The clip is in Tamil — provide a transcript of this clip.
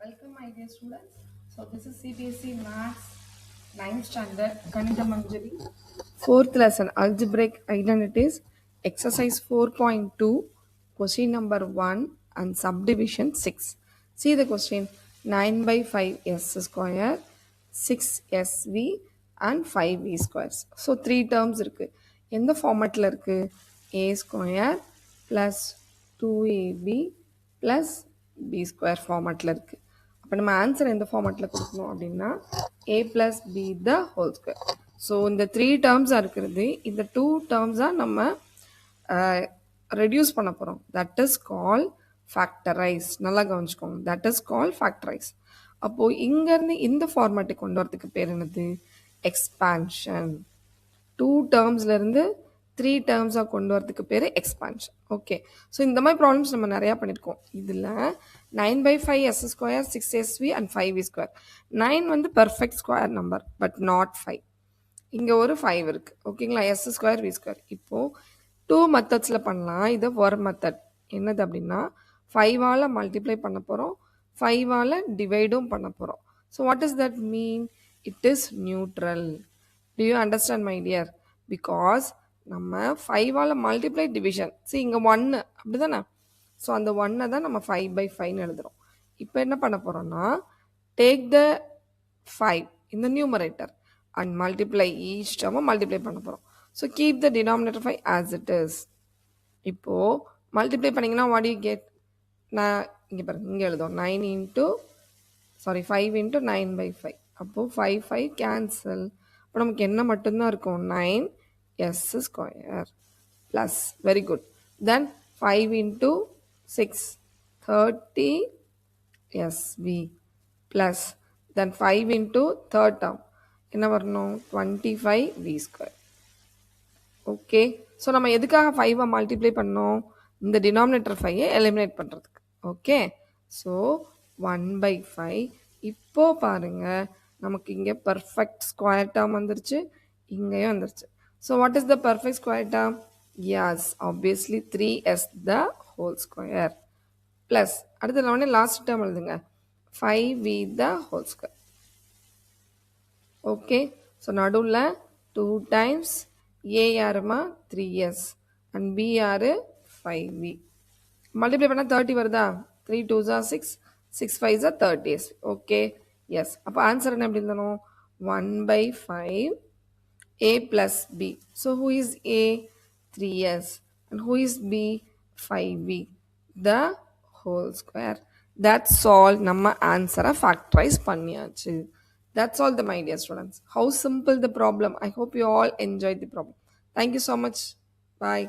Welcome, my dear students. So, this is CBSE Maths 9th Standard Ganitha Manjari 4th lesson Algebraic Identities Exercise 4.2 Question number 1 and Subdivision 6. See the question 9 by 5 s square 6sv and 5v squares. So, 3 terms இருக்கு. எந்த ஃபார்மேட்டில் இருக்கு a square plus 2ab plus b square ஃபார்மேட்டில் இருக்குது. அப்போ நம்ம ஆன்சர் எந்த ஃபார்மேட்டில் கொடுக்கணும் அப்படின்னா a plus b the whole square. So இந்த 3 டேர்ம்ஸாக இருக்கிறது இந்த 2 டேர்ம்ஸாக நம்ம ரெடியூஸ் பண்ண போகிறோம். That is call factorise. நல்லா கவனிச்சுக்கோங்க. That is call factorise. அப்போது இங்கேருந்து இந்த ஃபார்மேட்டுக்கு கொண்டு வரதுக்கு பேர் என்னது? எக்ஸ்பான்ஷன். 2 டேர்ம்ஸ்லேருந்து 3 டேர்ம்ஸாக கொண்டு வரதுக்கு பேர் எக்ஸ்பான்ஷன். ஓகே, ஸோ இந்த மாதிரி ப்ராப்ளம்ஸ் நம்ம நிறையா பண்ணியிருக்கோம். இதில் 9 by 5 s square 6sv and 5v square. 9 வந்து perfect square number but not 5. இங்கே ஒரு 5 இருக்குது. ஓகேங்களா? S square v square. இப்போது 2 மெத்தட்ஸில் பண்ணலாம். இது ஒரு மெத்தட் என்னது அப்படின்னா 5ஆல் மல்டிப்ளை பண்ண போகிறோம், 5ஆல் டிவைடும் பண்ண போகிறோம். So what is that mean? It is neutral. Do you understand, my dear? Because நம்ம 5ஆல் மல்டிப்ளை டிவிஷன். see இங்கே 1 அப்படி தானே? ஸோ அந்த 1 தான் நம்ம 5 by 5 எழுதுகிறோம். இப்போ என்ன பண்ண போகிறோம்னா take the 5 in the numerator and multiply each term multiply பண்ண போகிறோம். So keep the denominator 5 as it is. இப்போது மல்டிப்ளை பண்ணிங்கன்னா what do you get? நான் இங்கே பாருங்க, இங்கே எழுதுவோம் 9 into 5 into 9 by 5. அப்போது 5 கேன்சல். இப்போ நமக்கு என்ன மட்டும்தான் இருக்கும்? 9s square plus very good தென் 5 into 6 30sv ப்ளஸ் தென் 5 into தேர்ட் டேர்ம் என்ன வரணும்? 25v square. ஓகே, ஸோ நம்ம எதுக்காக 5 மல்டிப்ளை பண்ணோம்? இந்த டினாமினேட்டர் 5 எலிமினேட் பண்ணுறதுக்கு. Okay, so 1 by 5. இப்போ பாருங்கள், நமக்கு இங்கே பர்ஃபெக்ட் ஸ்கொயர் டேர்ம் வந்துருச்சு, இங்கேயும் வந்துருச்சு. So what is the perfect square term? Yes, obviously 3s the whole square plus அடுத்து நான் லாஸ்ட் டேர்ம் எழுதுங்க 5v the whole square. Okay, so நடுவில் 2 times a யாருமா 3s அண்ட் b யாரு 5v. மல்டிப்ளை பண்ணால் 30 வருதா? 3 2s are 6, 6 5s are 30s. Okay, yes. அப்போ ஆன்சர் என்ன எப்படி இருந்தணும்? 1 by 5 a plus b. So who is a? 3s and who is b? 5v the whole square. That's all. நம்ம ஆன்சரை ஃபேக்டரைஸ் பண்ணியாச்சு. That's all, my dear students. How simple the problem. I hope you all enjoyed the problem. Thank you so much. Bye.